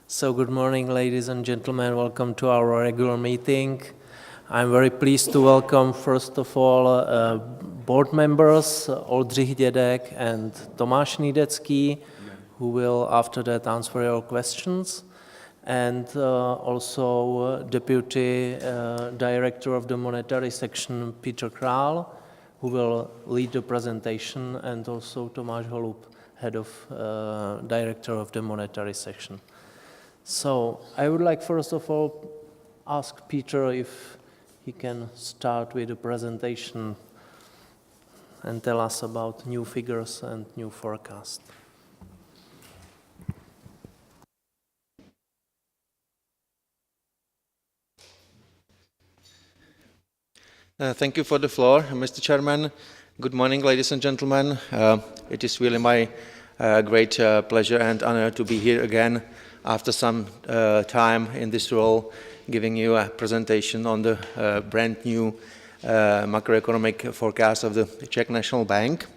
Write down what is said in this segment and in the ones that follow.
So good morning, ladies and gentlemen. Welcome to our regular meeting. I'm very pleased to welcome, first of all, board members, Oldřich Dědek and Tomáš Nýdecký, who will after that answer your questions, and also Deputy Director of the Monetary Section, Peter Král, who will lead the presentation, and also Tomáš Holub, Head of Director of the Monetary Section. So I would like first of all ask Peter if he can start with the presentation and tell us about new figures and new forecast. Thank you for the floor, Mr. Chairman. Good morning, ladies and gentlemen. It is really my great pleasure and honor to be here again after some time in this role, giving you a presentation on the brand new macroeconomic forecast of the Czech National Bank.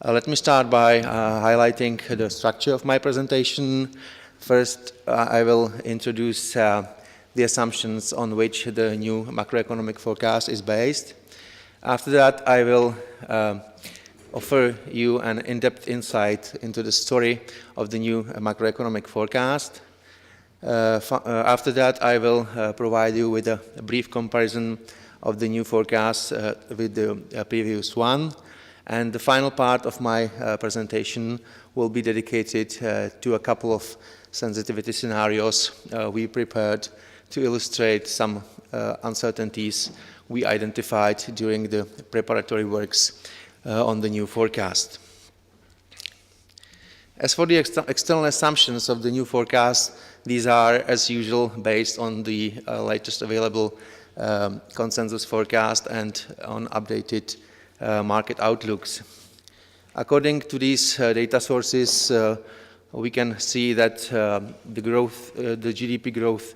Let me start by highlighting the structure of my presentation. First, I will introduce the assumptions on which the new macroeconomic forecast is based. After that, I will offer you an in-depth insight into the story of the new macroeconomic forecast. After that, I will provide you with a brief comparison of the new forecast with the previous one. And the final part of my presentation will be dedicated to a couple of sensitivity scenarios we prepared to illustrate some uncertainties we identified during the preparatory works on the new forecast. As for the external assumptions of the new forecast, these are, as usual, based on the latest available consensus forecast and on updated market outlooks. According to these data sources, we can see that the GDP growth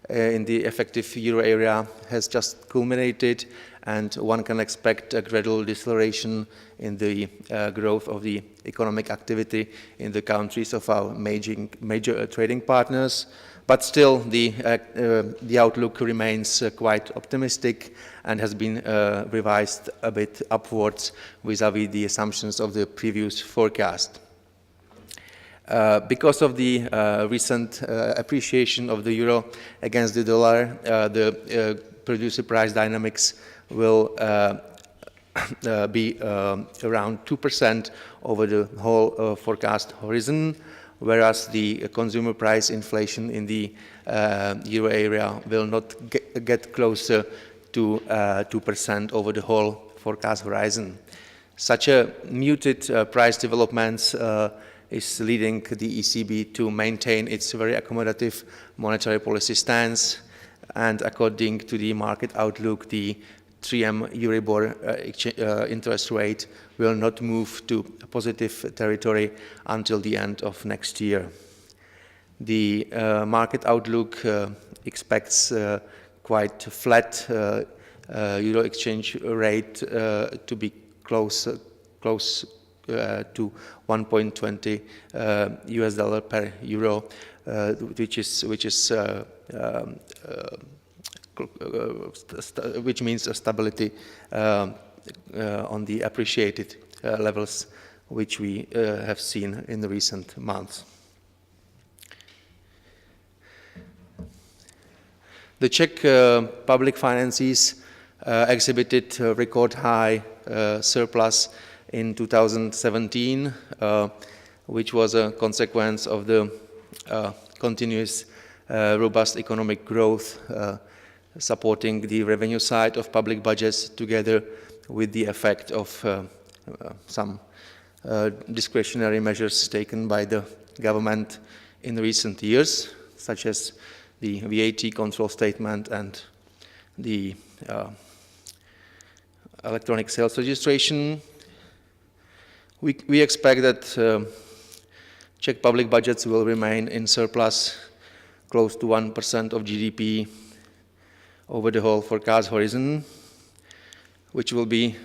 in the effective euro area has just culminated, and one can expect a gradual deceleration in the growth of the economic activity in the countries of our major trading partners. But still, the outlook remains quite optimistic and has been revised a bit upwards vis-à-vis the assumptions of the previous forecast. Because of the recent appreciation of the euro against the dollar, the producer price dynamics will be around 2% over the whole forecast horizon, whereas the consumer price inflation in the euro area will not get closer to 2% over the whole forecast horizon. Such a muted price developments is leading the ECB to maintain its very accommodative monetary policy stance, and according to the market outlook, the 3M Euribor interest rate will not move to positive territory until the end of next year. The market outlook expects quite flat euro exchange rate to be close to 1.20 US dollar per euro, which means a stability on the appreciated levels which we have seen in the recent months. The Czech public finances exhibited a record high surplus in 2017, which was a consequence of the continuous robust economic growth supporting the revenue side of public budgets, together with the effect of some discretionary measures taken by the government in recent years, such as the VAT control statement and the electronic sales registration. We expect that Czech public budgets will remain in surplus close to 1% of GDP over the whole forecast horizon, which will be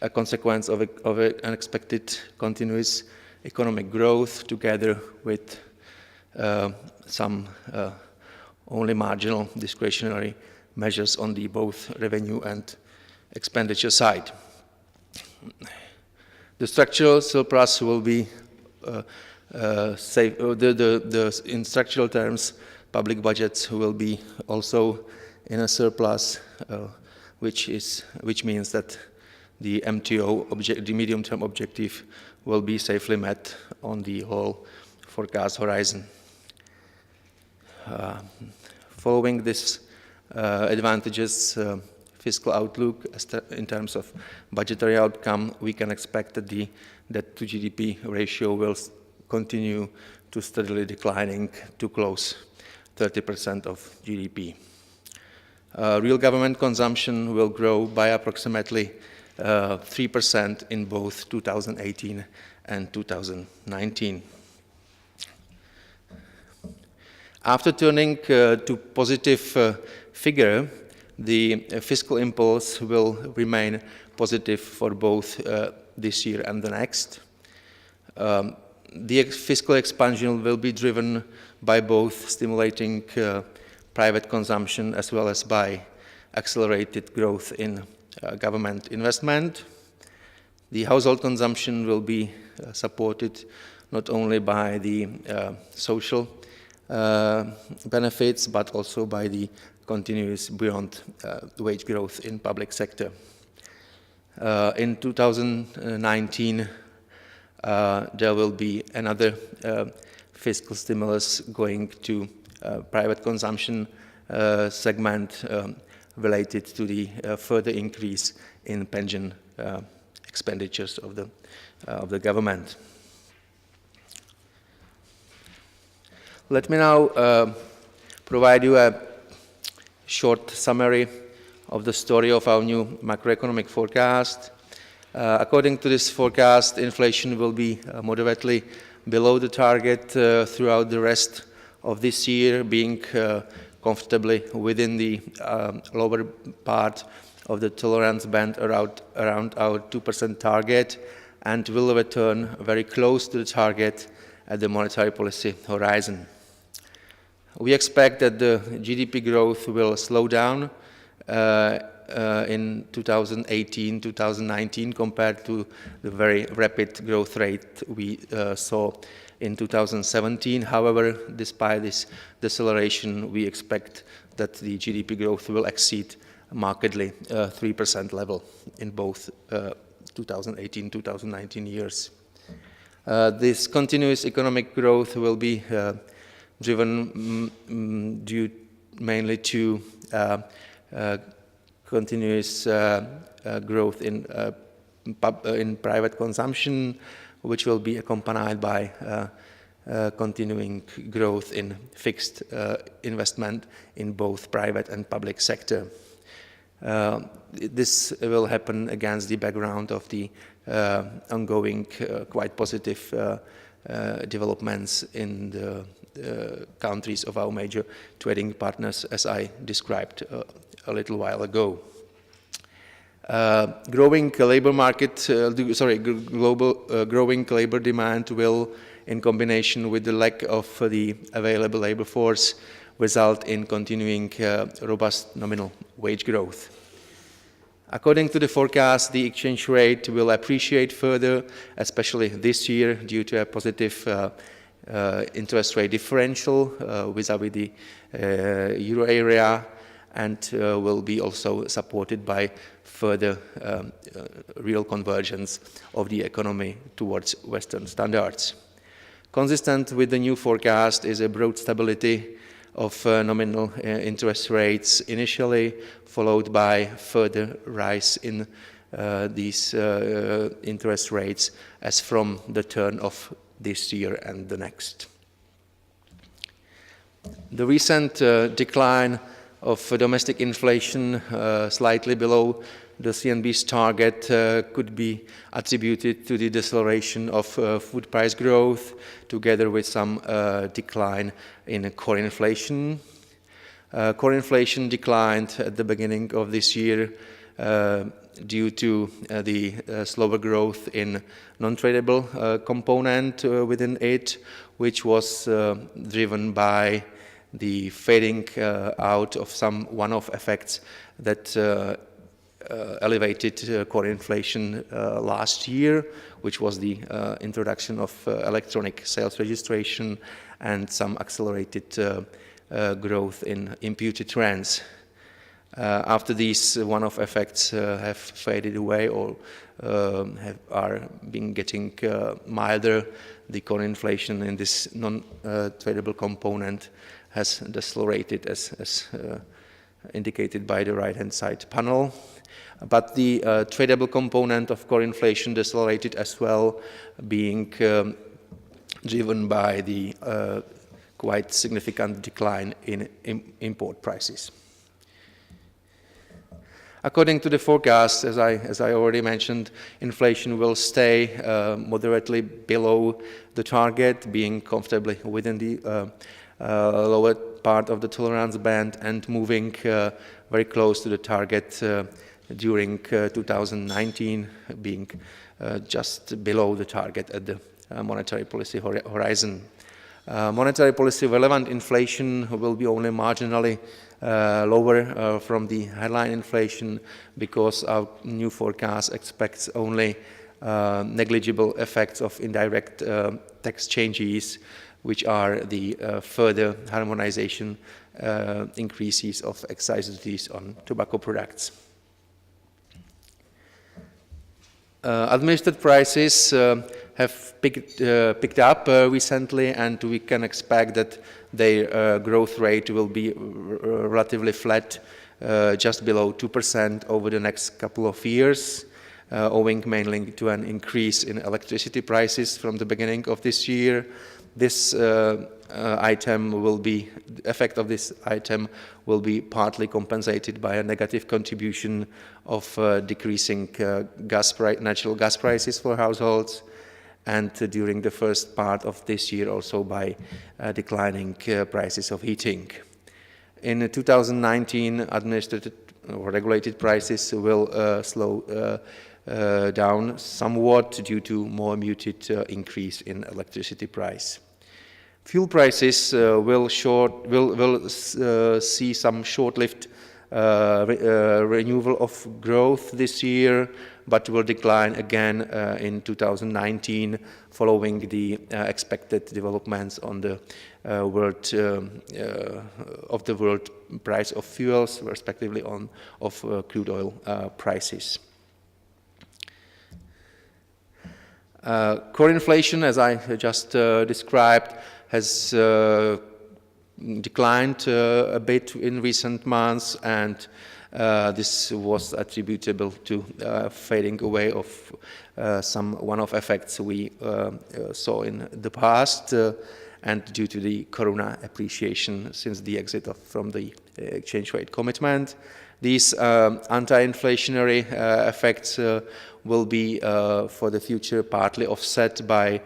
a consequence of an expected continuous economic growth, together with some only marginal discretionary measures on the both revenue and expenditure side. The structural surplus will be in structural terms, public budgets will be also in a surplus, which means that the MTO, the medium-term objective, will be safely met on the whole forecast horizon. Following this advantageous fiscal outlook in terms of budgetary outcome, we can expect that the debt to GDP ratio will continue to steadily declining to close 30% of GDP. Real government consumption will grow by approximately 3% in both 2018 and 2019. After turning to positive figure, the fiscal impulse will remain positive for both this year and the next. The fiscal expansion will be driven by both stimulating private consumption as well as by accelerated growth in government investment. The household consumption will be supported not only by the social benefits, but also by the continuous beyond wage growth in public sector. In 2019, there will be another fiscal stimulus going to private consumption segment related to the further increase in pension expenditures of the government. Let me now provide you a short summary of the story of our new macroeconomic forecast. According to this forecast, inflation will be moderately below the target throughout the rest of this year, being comfortably within the lower part of the tolerance band around our 2% target, and will return very close to the target at the monetary policy horizon. We expect that the GDP growth will slow down in 2018-2019 compared to the very rapid growth rate we saw in 2017. However, despite this deceleration, we expect that the GDP growth will exceed markedly 3% level in both 2018-2019 years. This continuous economic growth will be driven due mainly to continuous growth in private consumption, which will be accompanied by continuing growth in fixed investment in both private and public sector. This will happen against the background of the ongoing quite positive developments in the countries of our major trading partners, as I described a little while ago. Growing labor demand will, in combination with the lack of the available labor force, result in continuing robust nominal wage growth. According to the forecast, the exchange rate will appreciate further, especially this year, due to a positive interest rate differential vis-à-vis the euro area, and will be also supported by further real convergence of the economy towards Western standards. Consistent with the new forecast is a broad stability of nominal interest rates initially, followed by further rise in these interest rates as from the turn of this year and the next. The recent decline of domestic inflation slightly below the CNB's target could be attributed to the deceleration of food price growth, together with some decline in core inflation. Core inflation declined at the beginning of this year due to the slower growth in non-tradable component within it, which was driven by the fading out of some one-off effects that elevated core inflation last year, which was the introduction of electronic sales registration and some accelerated growth in imputed rents. After these one-off effects have faded away or are getting milder, the core inflation in this non-tradable component has decelerated as indicated by the right-hand side panel. But the tradable component of core inflation decelerated as well, being driven by the quite significant decline in import prices. According to the forecast, as I already mentioned, inflation will stay moderately below the target, being comfortably within the lower part of the tolerance band and moving very close to the target during 2019, being just below the target at the monetary policy horizon. Monetary policy relevant inflation will be only marginally lower from the headline inflation, because our new forecast expects only negligible effects of indirect tax changes, which are the further harmonization increases of excise duties on tobacco products. Administered prices have picked up recently, and we can expect that their growth rate will be relatively flat, just below 2% over the next couple of years, owing mainly to an increase in electricity prices from the beginning of this year. This effect of this item will be partly compensated by a negative contribution of decreasing natural gas prices for households, and during the first part of this year also by declining prices of heating. In 2019, administered or regulated prices will slow down somewhat due to more muted increase in electricity price. Fuel prices will see some short-lived renewal of growth this year, but will decline again in 2019 following the expected developments on the world price of fuels, respectively of crude oil prices. Core inflation, as I just described, has declined a bit in recent months, and this was attributable to fading away of some one-off effects we saw in the past, and due to the corona appreciation since the exit from the exchange rate commitment. These anti-inflationary effects will be for the future partly offset by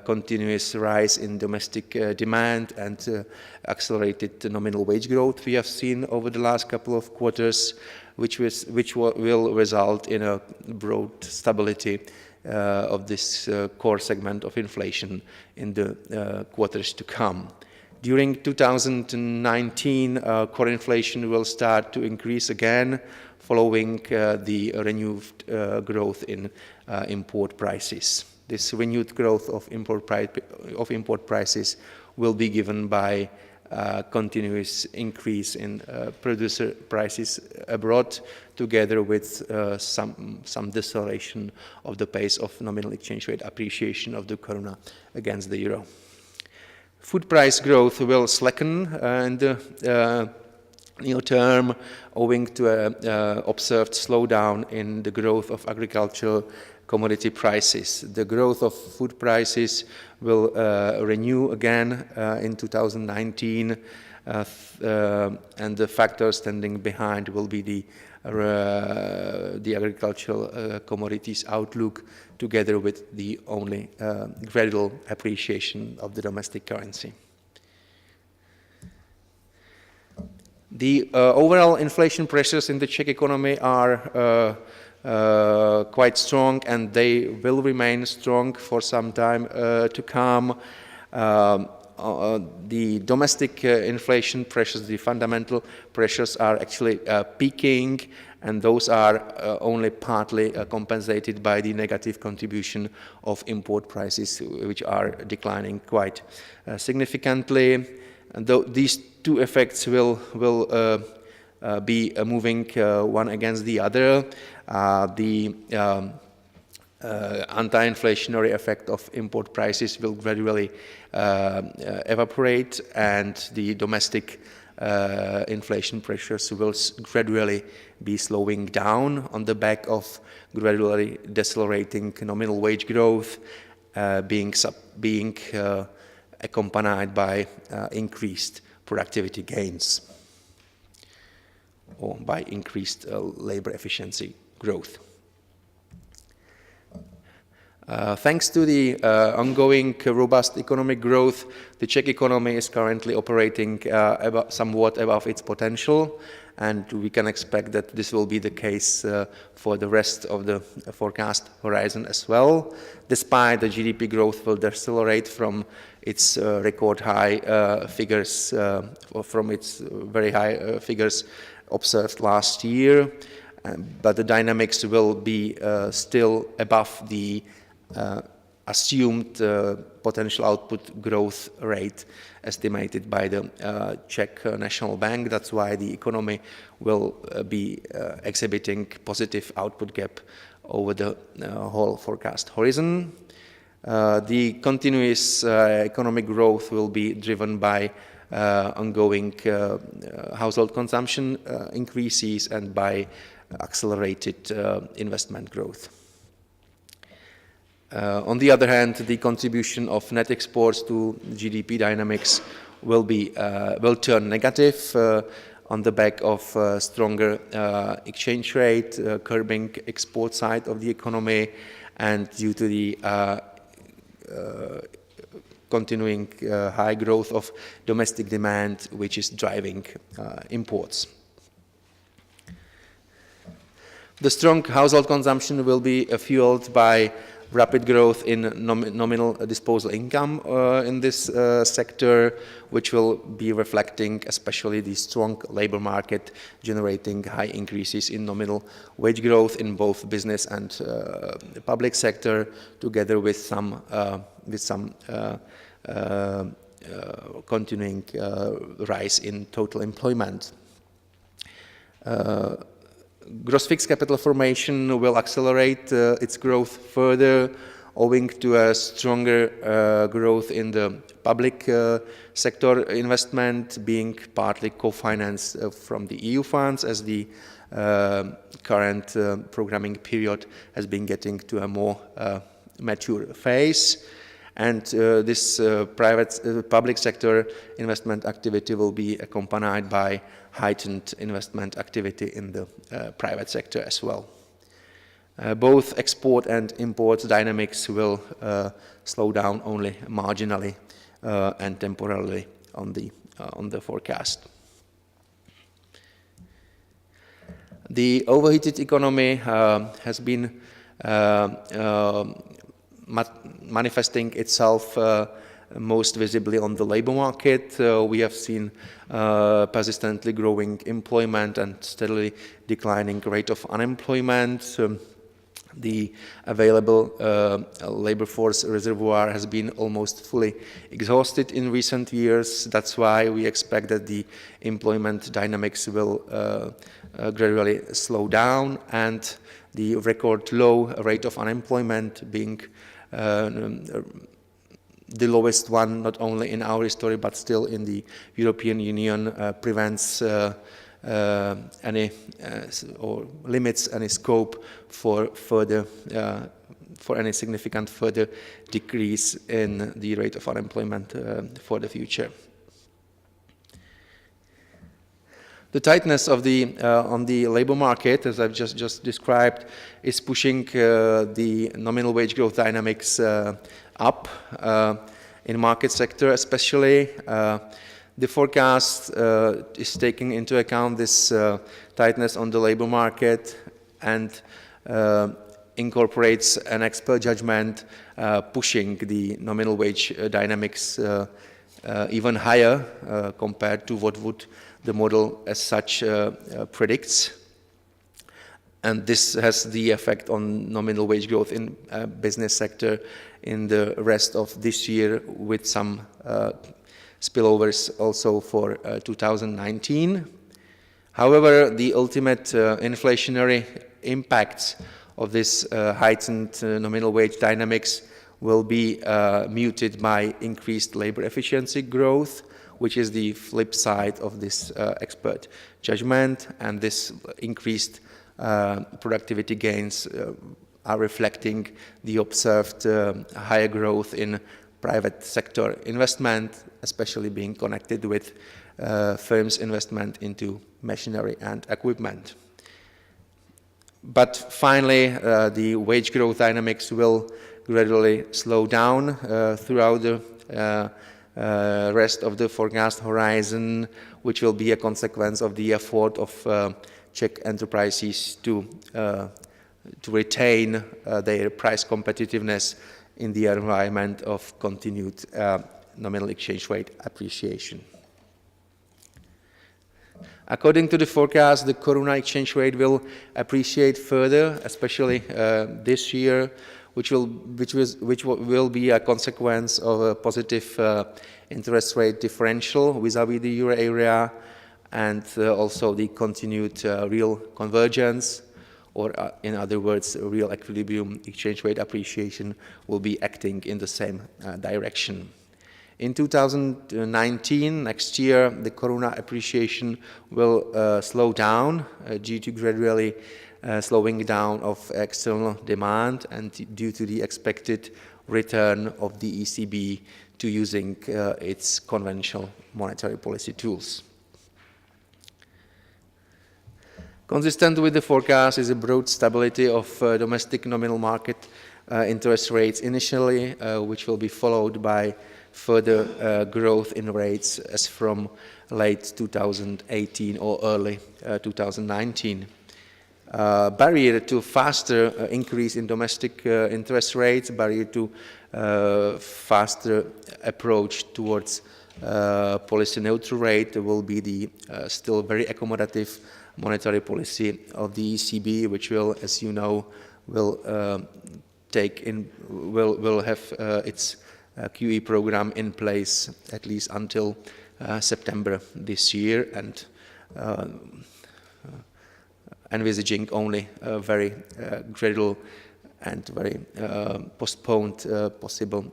continuous rise in domestic demand and accelerated nominal wage growth we have seen over the last couple of quarters, which will result in a broad stability of this core segment of inflation in the quarters to come. During 2019, core inflation will start to increase again, following the renewed growth in import prices. This renewed growth of import prices will be given by continuous increase in producer prices abroad, together with some deceleration of the pace of nominal exchange rate appreciation of the koruna against the euro. Food price growth will slacken in the near term, owing to an observed slowdown in the growth of agricultural commodity prices. The growth of food prices will renew again in 2019, and the factors standing behind will be the agricultural commodities outlook, together with the only gradual appreciation of the domestic currency. The overall inflation pressures in the Czech economy are quite strong, and they will remain strong for some time to come. The domestic inflation pressures, the fundamental pressures are actually peaking, and those are only partly compensated by the negative contribution of import prices, which are declining quite significantly. And these two effects will be moving one against the other. The anti-inflationary effect of import prices will gradually evaporate, and the domestic inflation pressures will gradually be slowing down on the back of gradually decelerating nominal wage growth, being accompanied by increased productivity gains or by increased labor efficiency growth. Thanks to the ongoing robust economic growth, the Czech economy is currently operating somewhat above its potential, and we can expect that this will be the case for the rest of the forecast horizon as well, despite the GDP growth will decelerate from its record high figures, or from its very high figures observed last year, but the dynamics will be still above the assumed potential output growth rate estimated by the Czech National Bank. That's why the economy will be exhibiting positive output gap over the whole forecast horizon. The continuous economic growth will be driven by ongoing household consumption increases and by accelerated investment growth. On the other hand, the contribution of net exports to GDP dynamics will turn negative on the back of stronger exchange rate, curbing export side of the economy, and due to the continuing high growth of domestic demand, which is driving imports. The strong household consumption will be fueled by rapid growth in nominal disposable income in this sector, which will be reflecting especially the strong labor market, generating high increases in nominal wage growth in both business and the public sector, together with some continuing rise in total employment. Gross fixed capital formation will accelerate its growth further, owing to a stronger growth in the public sector investment, being partly co-financed from the EU funds, as the current programming period has been getting to a more mature phase. And this public sector investment activity will be accompanied by heightened investment activity in the private sector as well. Both export and import dynamics will slow down only marginally and temporarily on the forecast. The overheated economy has been manifesting itself most visibly on the labor market. We have seen persistently growing employment and steadily declining rate of unemployment. The available labor force reservoir has been almost fully exhausted in recent years. That's why we expect that the employment dynamics will gradually slow down, and the record low rate of unemployment being the lowest one, not only in our history, but still in the European Union, prevents any or limits any scope for any significant further decrease in the rate of unemployment for the future. The tightness of on the labor market, as I've just described, is pushing the nominal wage growth dynamics up in market sector especially. The forecast is taking into account this tightness on the labor market and incorporates an expert judgment pushing the nominal wage dynamics even higher compared to what would the model as such predicts. And this has the effect on nominal wage growth in business sector in the rest of this year, with some spillovers also for 2019. However, the ultimate inflationary impacts of this heightened nominal wage dynamics will be muted by increased labor efficiency growth, which is the flip side of this expert judgment, and this increased productivity gains are reflecting the observed higher growth in private sector investment, especially being connected with firms' investment into machinery and equipment. But finally, the wage growth dynamics will gradually slow down throughout the rest of the forecast horizon, which will be a consequence of the effort of Czech enterprises to retain their price competitiveness in the environment of continued nominal exchange rate appreciation. According to the forecast, the koruna exchange rate will appreciate further, especially this year, which will be a consequence of a positive interest rate differential vis-à-vis the euro area, and also the continued real convergence, or in other words, real equilibrium exchange rate appreciation will be acting in the same direction. In 2019, next year, the koruna appreciation will slow down due to gradually slowing down of external demand and due to the expected return of the ECB to using its conventional monetary policy tools. Consistent with the forecast is a broad stability of domestic nominal market interest rates initially, which will be followed by further growth in rates as from late 2018 or early 2019. Barrier to faster increase in domestic interest rates, barrier to faster approach towards policy neutral rate will be the still very accommodative monetary policy of the ECB, which will, as you know, will have its QE program in place at least until September this year, and envisaging only very gradual and very postponed possible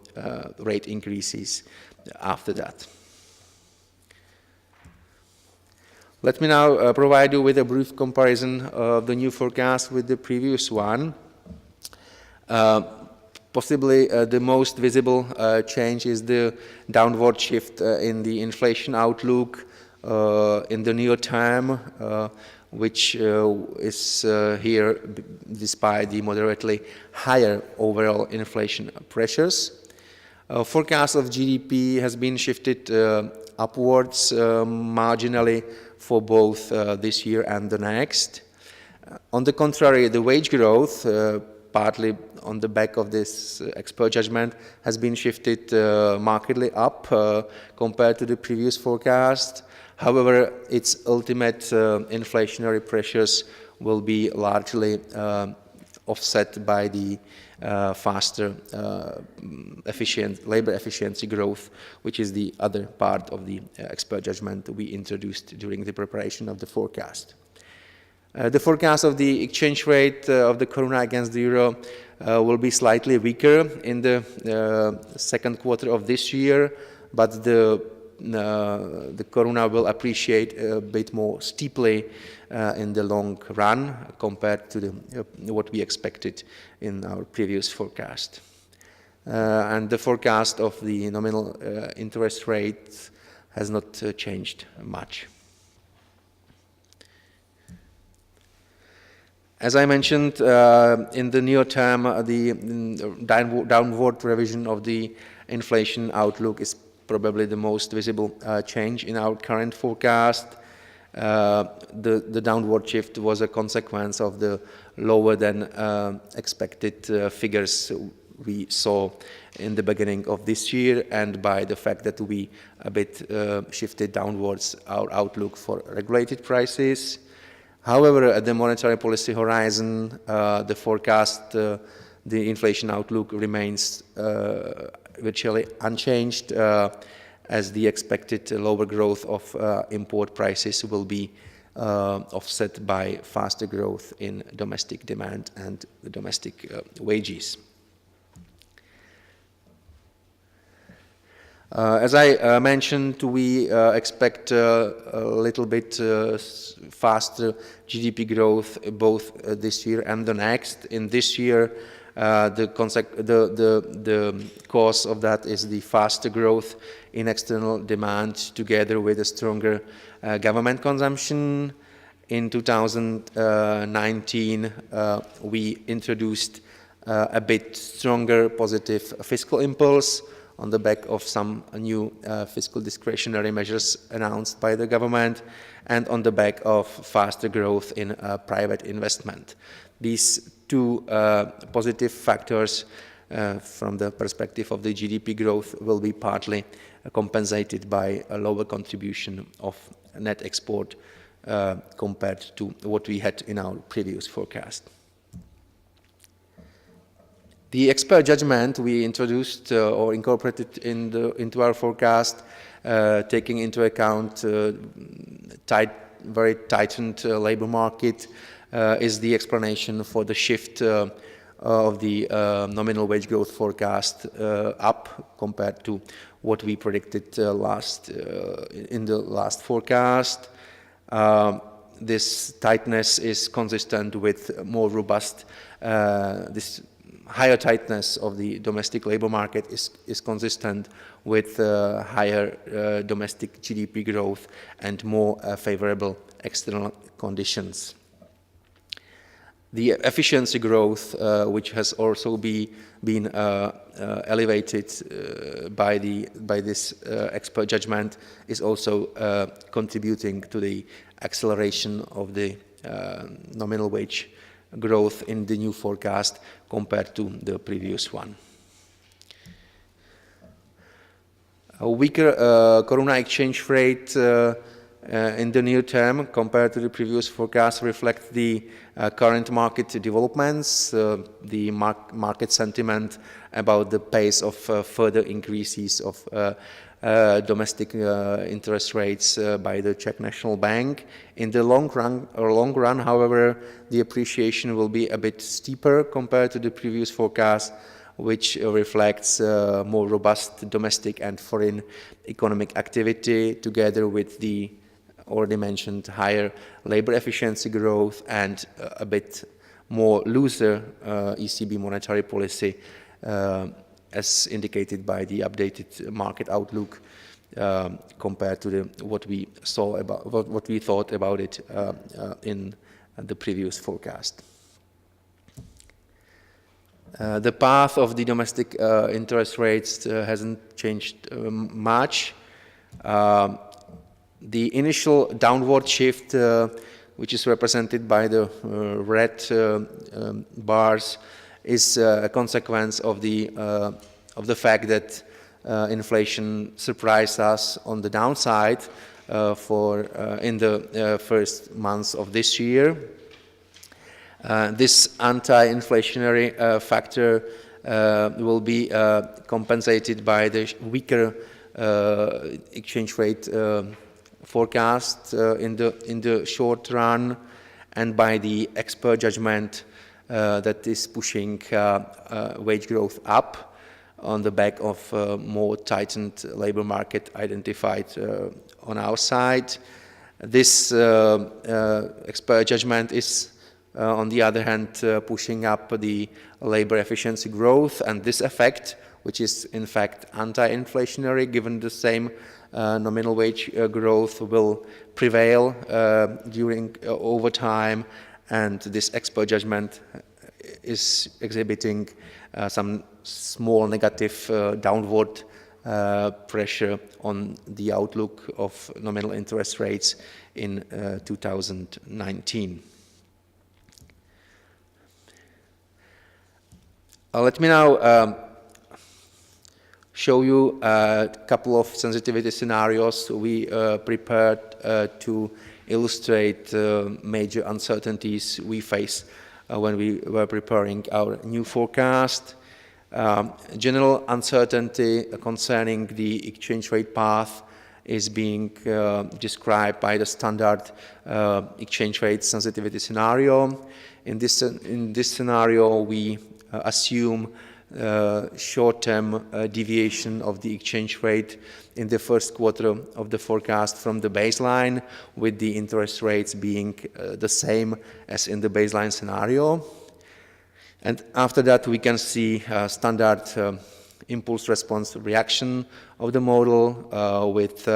rate increases after that. Let me now provide you with a brief comparison of the new forecast with the previous one. Possibly the most visible change is the downward shift in the inflation outlook in the near term, which is here despite the moderately higher overall inflation pressures. Forecast of GDP has been shifted upwards marginally for both this year and the next. On the contrary, the wage growth, partly on the back of this expert judgment, has been shifted markedly up compared to the previous forecast. However, its ultimate inflationary pressures will be largely offset by the faster labor efficiency growth, which is the other part of the expert judgment we introduced during the preparation of the forecast. The forecast of the exchange rate of the koruna against the euro will be slightly weaker in the second quarter of this year, but the koruna will appreciate a bit more steeply in the long run compared to what we expected in our previous forecast. And the forecast of the nominal interest rate has not changed much. As I mentioned, in the near term, the downward revision of the inflation outlook is probably the most visible change in our current forecast. The downward shift was a consequence of the lower than expected figures we saw in the beginning of this year, and by the fact that we a bit shifted downwards our outlook for regulated prices. However, at the monetary policy horizon, the forecast, the inflation outlook remains virtually unchanged, as the expected lower growth of import prices will be offset by faster growth in domestic demand and domestic wages. As I mentioned, we expect a little bit faster GDP growth both this year and the next. In this year, the cause of that is the faster growth in external demand together with a stronger government consumption. In 2019, we introduced a bit stronger positive fiscal impulse on the back of some new fiscal discretionary measures announced by the government, and on the back of faster growth in private investment. These two positive factors from the perspective of the GDP growth will be partly compensated by a lower contribution of net export compared to what we had in our previous forecast. The expert judgment we introduced or incorporated into our forecast, taking into account very tightened labor market, is the explanation for the shift of the nominal wage growth forecast up compared to what we predicted in the last forecast. This tightness is consistent with more robust this higher tightness of the domestic labor market is consistent with higher domestic GDP growth and more favorable external conditions. The efficiency growth, which has also been elevated by this expert judgment, is also contributing to the acceleration of the nominal wage growth in the new forecast compared to the previous one. A weaker koruna exchange rate in the near term compared to the previous forecast reflect the current market developments, the market sentiment about the pace of further increases of domestic interest rates by the Czech National Bank. In the long run, however, the appreciation will be a bit steeper compared to the previous forecast, which reflects more robust domestic and foreign economic activity, together with the already mentioned higher labor efficiency growth and a bit more looser ECB monetary policy, as indicated by the updated market outlook compared to what we thought about it in the previous forecast. The path of the domestic interest rates hasn't changed much. The initial downward shift, which is represented by the red bars, is a consequence of the fact that inflation surprised us on the downside in the first months of this year. This anti-inflationary factor will be compensated by the weaker exchange rate forecast in the short run, and by the expert judgment that is pushing wage growth up on the back of more tightened labor market identified on our side. This expert judgment is on the other hand pushing up the labor efficiency growth, and this effect, which is in fact anti-inflationary given the same nominal wage growth, will prevail over time, and this expert judgment is exhibiting some small negative downward pressure on the outlook of nominal interest rates in 2019. Let me now show you a couple of sensitivity scenarios we prepared to illustrate major uncertainties we face when we were preparing our new forecast. General uncertainty concerning the exchange rate path is being described by the standard exchange rate sensitivity scenario. In this scenario, we assume short-term deviation of the exchange rate in the first quarter of the forecast from the baseline, with the interest rates being the same as in the baseline scenario. And after that, we can see standard impulse response reaction of the model with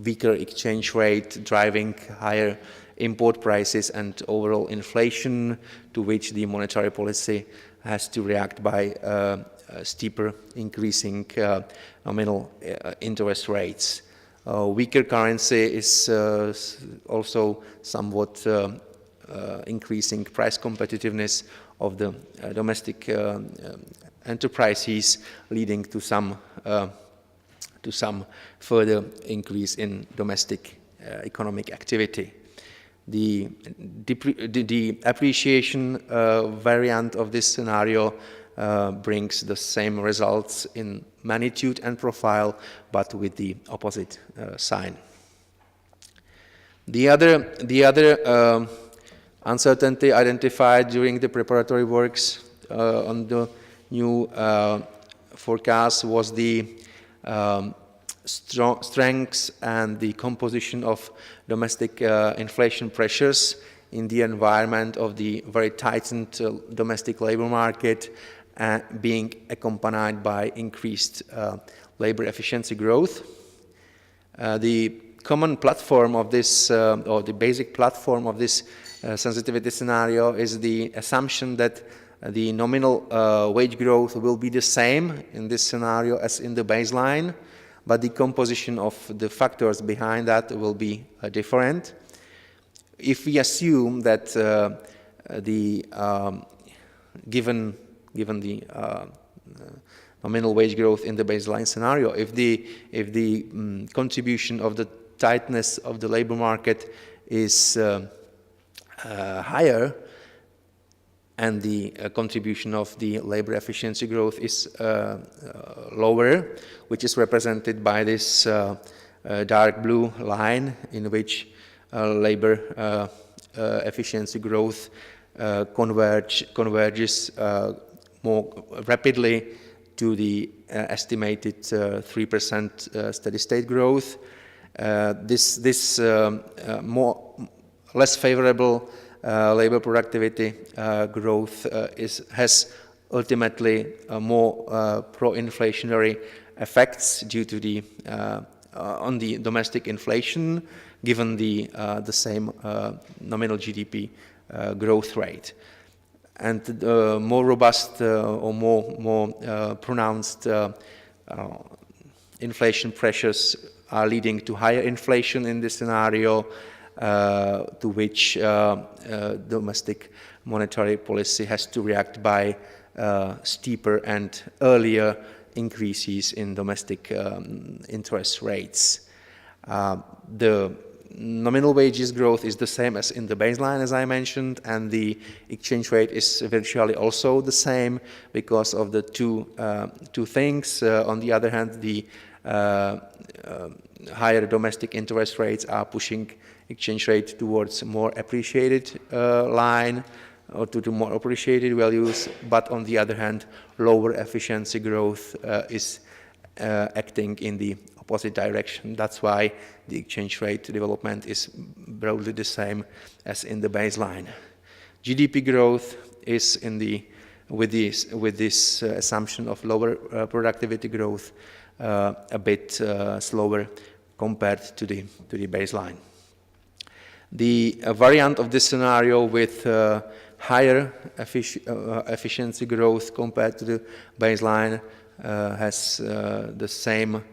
weaker exchange rate driving higher import prices and overall inflation, to which the monetary policy has to react by steeper increasing nominal interest rates. Weaker currency is also somewhat increasing price competitiveness of the domestic enterprises, leading to some further increase in domestic economic activity. The appreciation variant of this scenario brings the same results in magnitude and profile, but with the opposite sign. The other uncertainty identified during the preparatory works on the new forecast was the strengths and the composition of domestic inflation pressures in the environment of the very tightened domestic labor market, being accompanied by increased labor efficiency growth. The common platform of this, or the basic platform of this sensitivity scenario is the assumption that the nominal wage growth will be the same in this scenario as in the baseline, but the composition of the factors behind that will be different. If we assume that given the nominal wage growth in the baseline scenario, if the contribution of the tightness of the labor market is higher, and the contribution of the labor efficiency growth is lower, which is represented by this dark blue line, in which labor efficiency growth converges more rapidly to the estimated 3% steady state growth. This less favorable labor productivity growth has ultimately more pro-inflationary effects due to the on the domestic inflation, given the same nominal GDP growth rate. And more robust or more pronounced inflation pressures are leading to higher inflation in this scenario, to which domestic monetary policy has to react by steeper and earlier increases in domestic interest rates. The nominal wages growth is the same as in the baseline, as I mentioned, and the exchange rate is virtually also the same because of the two things. On the other hand, the higher domestic interest rates are pushing exchange rate towards more appreciated line, or to more appreciated values, but on the other hand, lower efficiency growth is acting in the opposite direction. That's why the exchange rate development is broadly the same as in the baseline. GDP growth is with this assumption of lower productivity growth a bit slower compared to the baseline. The variant of this scenario with higher efficiency growth compared to the baseline has the same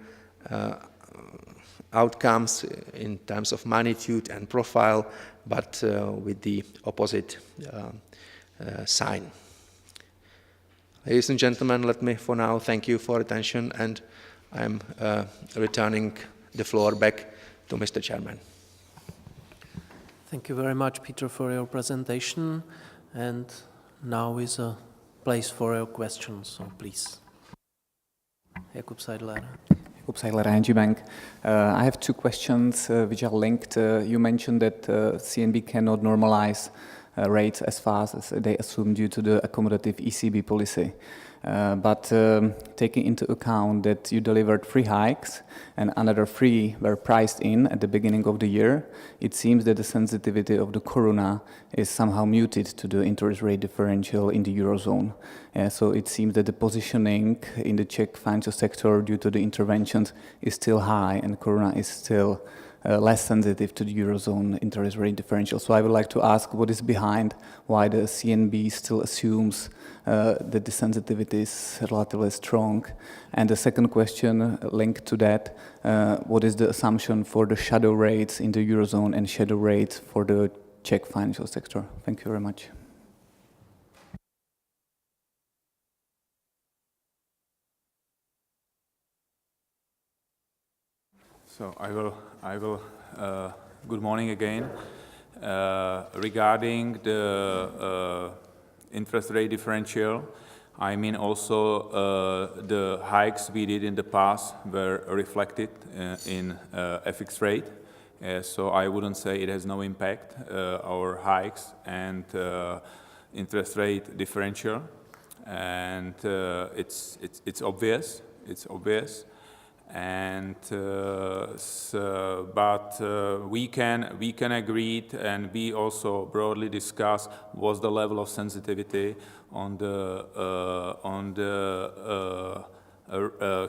outcomes in terms of magnitude and profile, but with the opposite sign. Ladies and gentlemen, let me for now thank you for attention, and I'm returning the floor back to Mr. Chairman. Thank you very much, Peter, for your presentation. And now is a place for your questions, so please. Jakub Seidler. Jakub Seidler, ING Bank. I have two questions which are linked. You mentioned that CNB cannot normalize rates as fast as they assume due to the accommodative ECB policy. But taking into account that you delivered 3 hikes and another 3 were priced in at the beginning of the year, it seems that the sensitivity of the corona is somehow muted to the interest rate differential in the Eurozone. So it seems that the positioning in the Czech financial sector due to the interventions is still high and corona is still less sensitive to the Eurozone interest rate differential. So I would like to ask what is behind why the CNB still assumes that the sensitivity is relatively strong. And the second question linked to that, what is the assumption for the shadow rates in the Eurozone and shadow rates for the Czech financial sector? Thank you very much. So I will. Good morning again. Regarding the interest rate differential, I mean also the hikes we did in the past were reflected in FX rate. So I wouldn't say it has no impact, our hikes and interest rate differential, and it's obvious. It's obvious. And but we can agree, and we also broadly discuss what's the level of sensitivity on the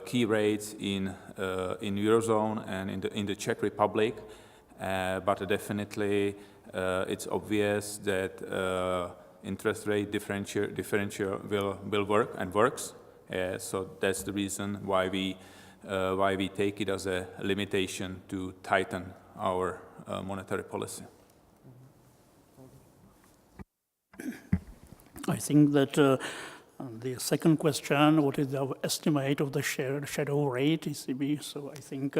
key rates in Eurozone and in the Czech Republic. But definitely it's obvious that interest rate differential will work and works. So that's the reason why we take it as a limitation to tighten our monetary policy. I think that the second question, what is our estimate of the shadow rate, ECB? So I think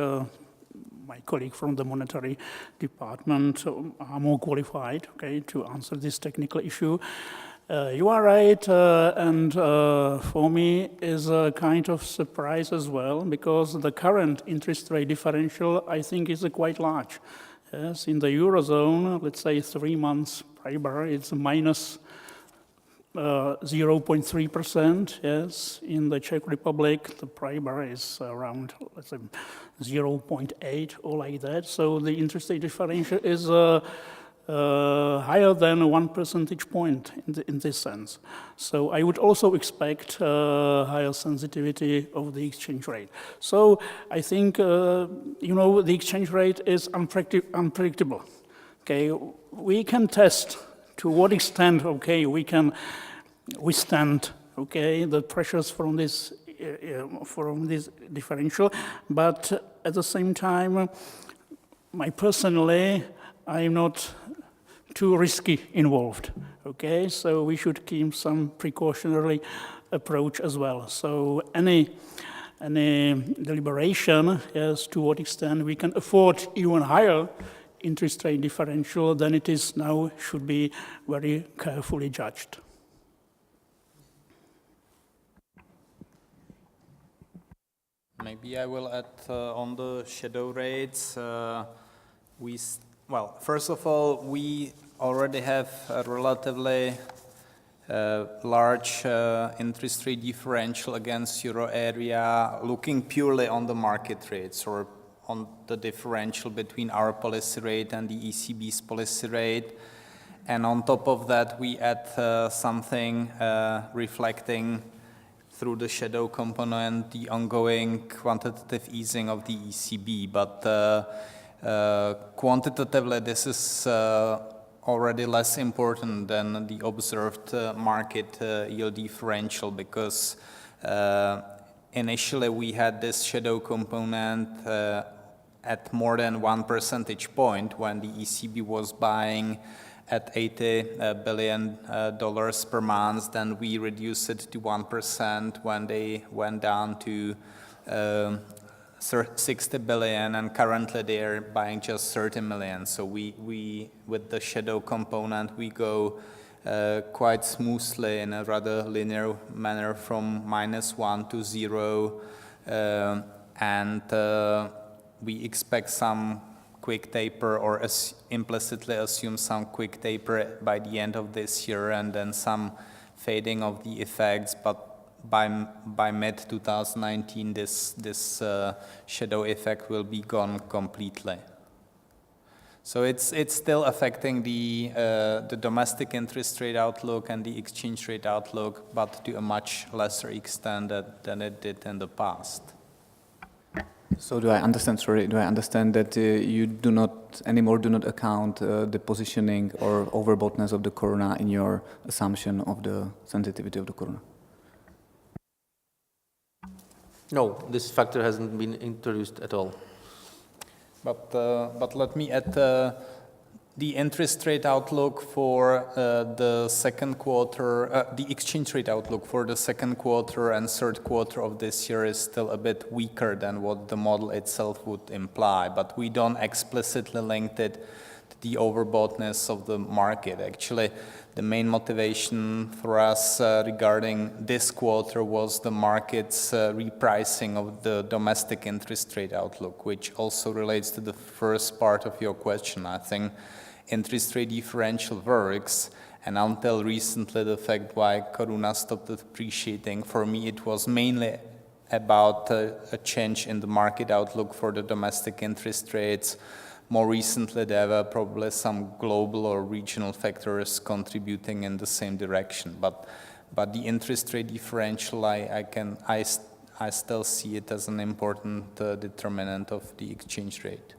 my colleague from the monetary department are more qualified, okay, to answer this technical issue. You are right, and for me is a kind of surprise as well, because the current interest rate differential, I think, is quite large. Yes, in the Eurozone, let's say 3 months PRIBOR, it's minus 0.3%. Yes, in the Czech Republic, the PRIBOR is around, let's say, 0.8 or like that. So the interest rate differential is higher than 1 percentage point in this sense. So I would also expect higher sensitivity of the exchange rate. So I think, the exchange rate is unpredictable. Okay, we can test to what extent, okay, we can withstand, okay, the pressures from this differential, but at the same time, I'm not too risky involved, okay? So we should keep some precautionary approach as well. So any deliberation as to what extent we can afford even higher interest rate differential than it is now should be very carefully judged. Maybe I will add on the shadow rates. Well, first of all, we already have a relatively large interest rate differential against euro area, looking purely on the market rates or on the differential between our policy rate and the ECB's policy rate. And on top of that, we add something reflecting through the shadow component the ongoing quantitative easing of the ECB. But quantitatively, this is already less important than the observed market yield differential, because initially we had this shadow component at more than 1 percentage point when the ECB was buying at $80 billion per month. Then we reduced it to 1% when they went down to 60 billion, and currently they are buying just 30 million. So we with the shadow component, we go quite smoothly in a rather linear manner from -1 to 0, and we expect some quick taper, or implicitly assume some quick taper by the end of this year, and then some fading of the effects. But by mid-2019, this shadow effect will be gone completely. So it's still affecting the domestic interest rate outlook and the exchange rate outlook, but to a much lesser extent than it did in the past. So do I understand that you do not account the positioning or overboughtness of the koruna in your assumption of the sensitivity of the koruna? No, this factor hasn't been introduced at all. But let me add the interest rate outlook for the second quarter, the exchange rate outlook for the second quarter and third quarter of this year is still a bit weaker than what the model itself would imply. But we don't explicitly link it to the overboughtness of the market. Actually, the main motivation for us regarding this quarter was the market's repricing of the domestic interest rate outlook, which also relates to the first part of your question. I think interest rate differential works, and until recently the fact why koruna stopped appreciating, for me it was mainly about a change in the market outlook for the domestic interest rates. More recently, there were probably some global or regional factors contributing in the same direction. But the interest rate differential, I still see it as an important determinant of the exchange rate.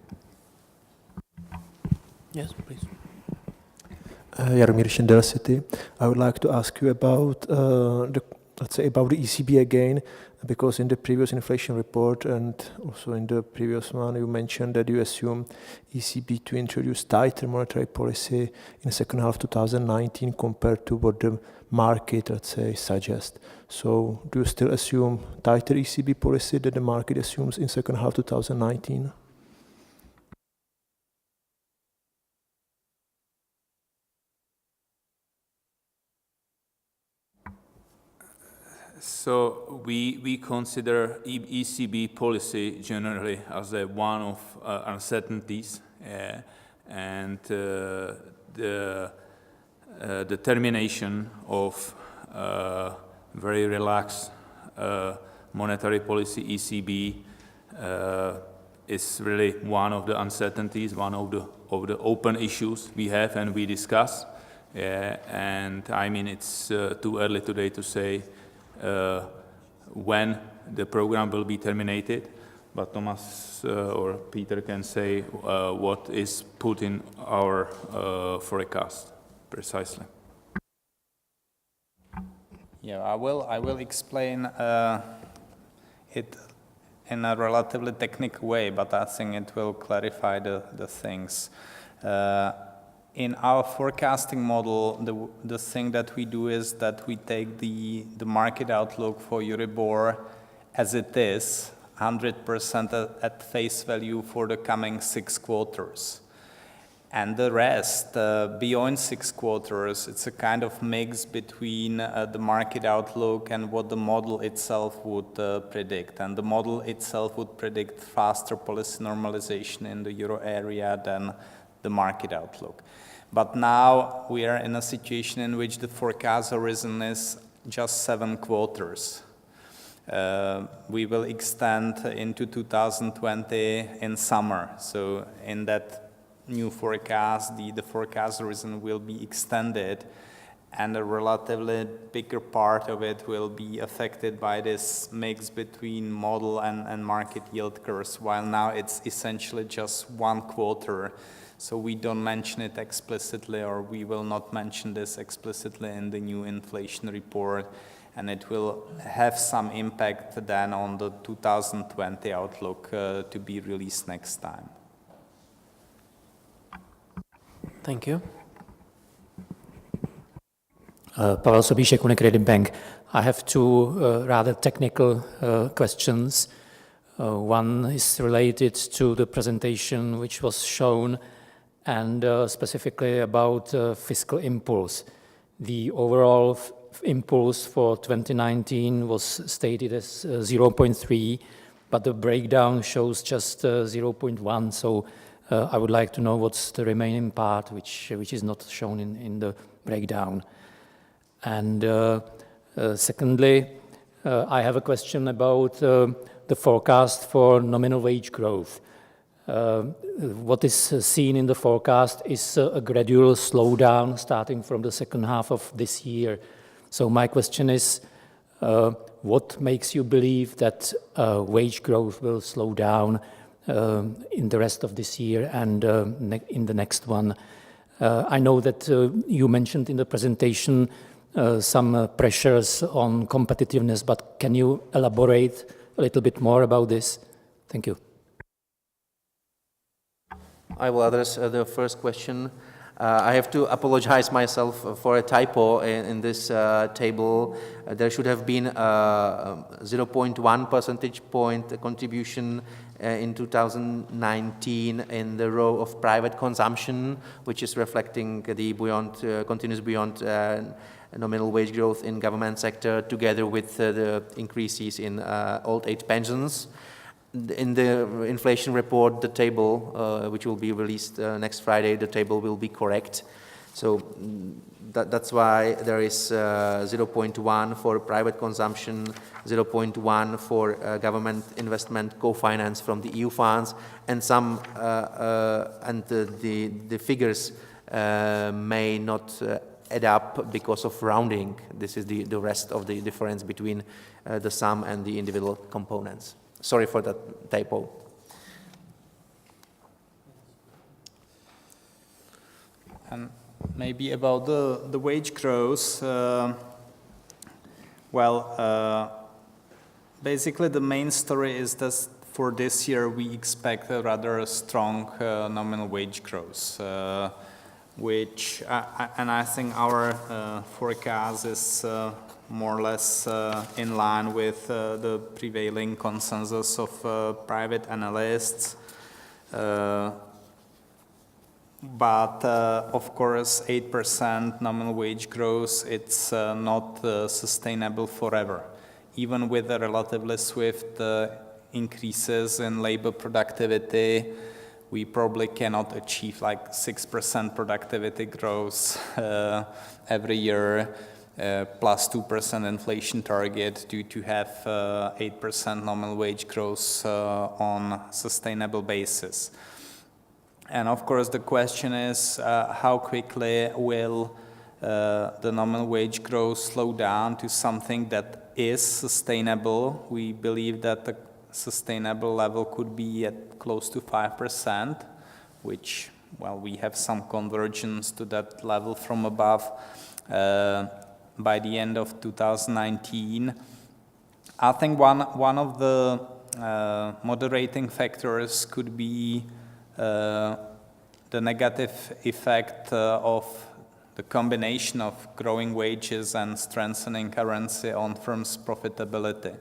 Yes, please. Jaromír Šindel, City. I would like to ask you about about the ECB again, because in the previous inflation report and also in the previous one, you mentioned that you assume ECB to introduce tighter monetary policy in the second half of 2019 compared to what the market, suggests. So do you still assume tighter ECB policy that the market assumes in second half 2019? So we consider ECB policy generally as one of uncertainties, and the determination of very relaxed monetary policy ECB is really one of the uncertainties, one of the open issues we have and we discuss. And I mean, it's too early today to say when the program will be terminated, but Thomas or Peter can say what is put in our forecast precisely. Yeah, I will explain it in a relatively technical way, but I think it will clarify the things. In our forecasting model, the thing that we do is that we take the market outlook for Euribor as it is, 100% at face value for the coming 6 quarters. And the rest, beyond 6 quarters, it's a kind of mix between the market outlook and what the model itself would predict. And the model itself would predict faster policy normalization in the euro area than the market outlook. But now we are in a situation in which the forecast horizon is just 7 quarters. We will extend into 2020 in summer. So in that new forecast, the forecast horizon will be extended, and a relatively bigger part of it will be affected by this mix between model and market yield curves, while now it's essentially just 1 quarter. So we don't mention it explicitly, or we will not mention this explicitly in the new inflation report. and it will have some impact then on the 2020 outlook to be released next time. Thank you. Pavel Sobíšek, Unicredit Bank. I have two rather technical questions. One is related to the presentation which was shown and specifically about fiscal impulse. The overall impulse for 2019 was stated as 0.3, but the breakdown shows just 0.1. So I would like to know what's the remaining part which is not shown in the breakdown. And secondly, I have a question about the forecast for nominal wage growth. What is seen in the forecast is a gradual slowdown starting from the second half of this year. So my question is, what makes you believe that wage growth will slow down in the rest of this year and in the next one? I know that you mentioned in the presentation some pressures on competitiveness, but can you elaborate a little bit more about this? Thank you. I will address the first question. I have to apologize myself for a typo in this table. There should have been a 0.1 percentage point contribution in 2019 in the row of private consumption, which is reflecting the continuous beyond nominal wage growth in government sector, together with the increases in old age pensions. In the inflation report, the table, which will be released next Friday, the table will be correct. So that's why there is 0.1 for private consumption, 0.1 for government investment co-finance from the EU funds, and the figures may not add up because of rounding. This is the rest of the difference between the sum and the individual components. Sorry for that typo. And maybe about the wage growth, basically the main story is that for this year we expect a rather strong nominal wage growth, which, and I think our forecast is more or less in line with the prevailing consensus of private analysts. But of course, 8% nominal wage growth, it's not sustainable forever. Even with the relatively swift increases in labor productivity, we probably cannot achieve like 6% productivity growth every year, plus 2% inflation target to have 8% nominal wage growth on sustainable basis. And of course, the question is how quickly will the nominal wage growth slow down to something that is sustainable. We believe that the sustainable level could be at close to 5%, which, well, we have some convergence to that level from above by the end of 2019. I think one of the moderating factors could be the negative effect of the combination of growing wages and strengthening currency on firms' profitability.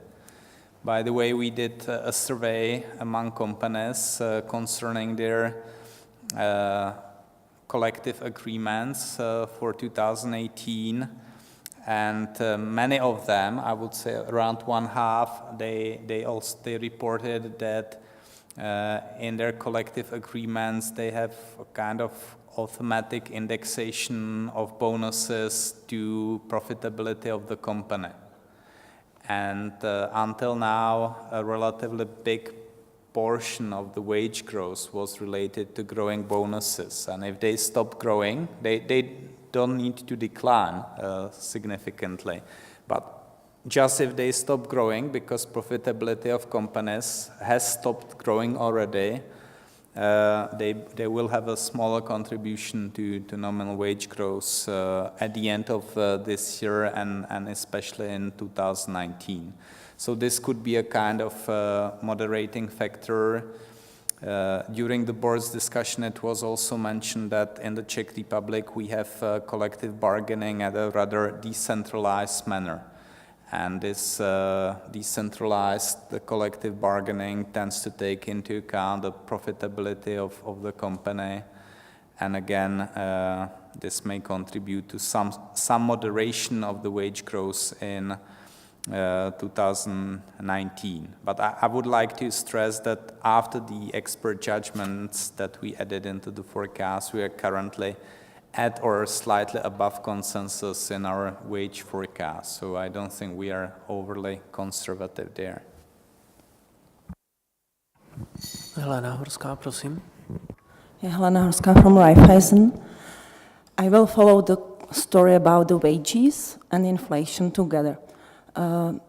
By the way, we did a survey among companies concerning their collective agreements for 2018, and many of them, I would say around one half, they reported that in their collective agreements they have a kind of automatic indexation of bonuses to profitability of the company. And until now, a relatively big portion of the wage growth was related to growing bonuses. And if they stop growing, they don't need to decline significantly. But just if they stop growing, because profitability of companies has stopped growing already, they will have a smaller contribution to nominal wage growth at the end of this year and especially in 2019. So this could be a kind of moderating factor. During the board's discussion, it was also mentioned that in the Czech Republic we have collective bargaining at a rather decentralized manner. And this decentralized collective bargaining tends to take into account the profitability of the company. And again, this may contribute to some moderation of the wage growth in 2019. But I would like to stress that after the expert judgments that we added into the forecast, we are currently at or slightly above consensus in our wage forecast. So I don't think we are overly conservative there. Helena Horská, prosím. Helena Horská from Raiffeisen. I will follow the story about the wages and inflation together.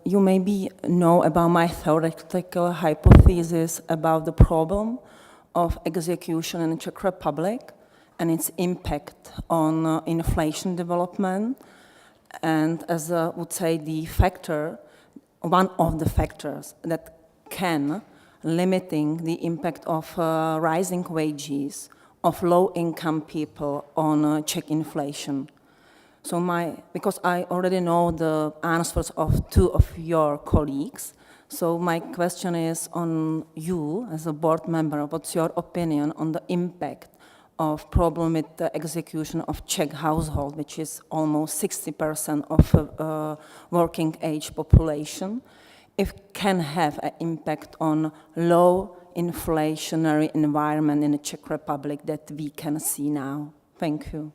You maybe know about my theoretical hypothesis about the problem of execution in the Czech Republic and its impact on inflation development, and as I would say the factor, one of the factors that can limiting the impact of rising wages of low-income people on Czech inflation. So because I already know the answers of two of your colleagues, so my question is on you as a board member, what's your opinion on the impact of problem with the execution of Czech household, which is almost 60% of working age population, if can have an impact on low inflationary environment in the Czech Republic that we can see now? Thank you.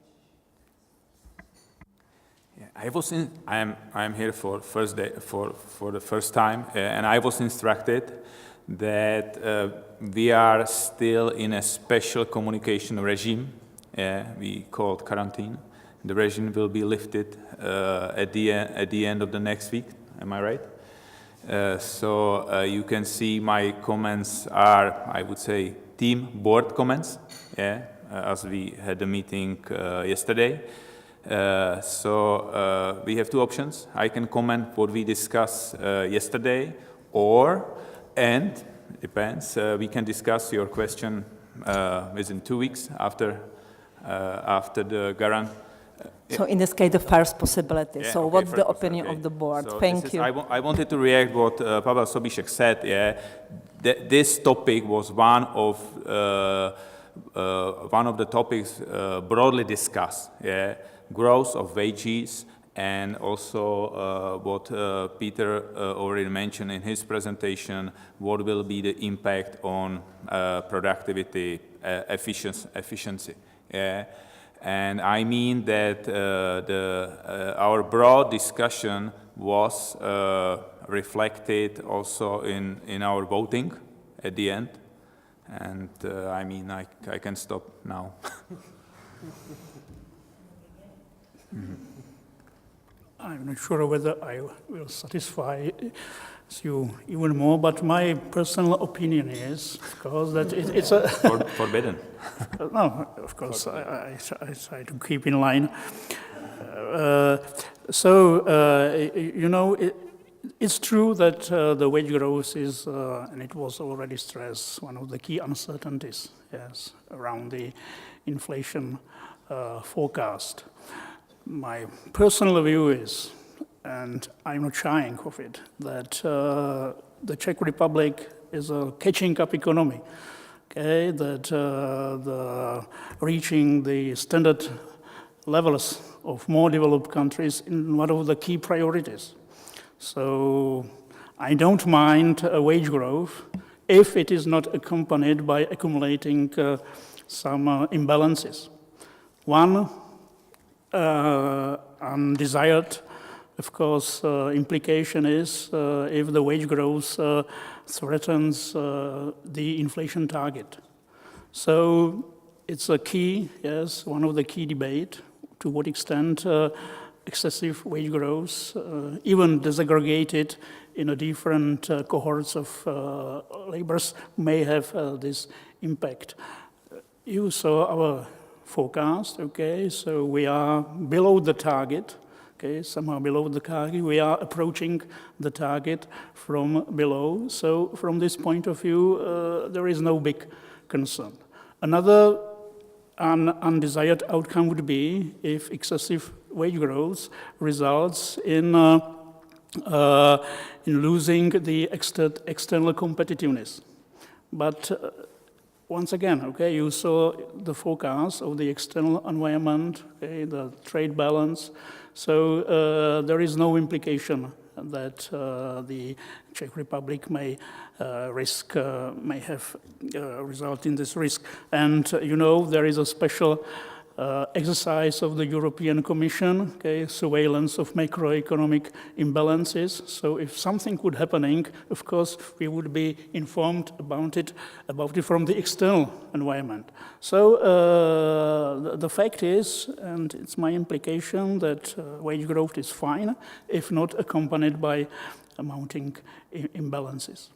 Yeah, I am here for the first time, and I was instructed that we are still in a special communication regime. We call it quarantine. The regime will be lifted at the end of the next week. Am I right? So you can see my comments are, I would say, team board comments. As we had a meeting yesterday. So we have two options. I can comment what we discussed yesterday, and depends, we can discuss your question within 2 weeks after the guarantee. So in this case, the first possibility. Yeah, so okay, what's the first opinion okay. of the board? So Thank you. I wanted to react what Pavel Sobíšek said. This topic was one of the topics broadly discussed. Growth of wages, and also what Peter already mentioned in his presentation, what will be the impact on productivity, efficiency. And I mean that our broad discussion was reflected also in our voting at the end. And I mean, I can stop now. I'm not sure whether I will satisfy you even more, but my personal opinion is, of course, that it's a... Forbidden. No, of course, I try to keep in line. You know, it's true that the wage growth is, and it was already stressed, one of the key uncertainties, yes, around the inflation forecast. My personal view is, and I'm not shying of it, that the Czech Republic is a catching up economy, okay? That reaching the standard levels of more developed countries is one of the key priorities. So I don't mind a wage growth if it is not accompanied by accumulating some imbalances. One undesired, of course, implication is if the wage growth threatens the inflation target. So it's a key, yes, one of the key debate, to what extent excessive wage growth, even disaggregated in a different cohorts of laborers may have this impact. You saw our forecast, okay, so we are below the target, okay, somehow below the target. We are approaching the target from below. So from this point of view, there is no big concern. Another undesired outcome would be if excessive wage growth results in losing the external competitiveness. But once again, okay, you saw the forecast of the external environment, okay, the trade balance. So there is no implication that the Czech Republic may have result in this risk. And you know, there is a special exercise of the European Commission, okay, surveillance of macroeconomic imbalances. So if something would happening, of course, we would be informed about it from the external environment. So the fact is, and it's my implication, that wage growth is fine, if not accompanied by mounting imbalances.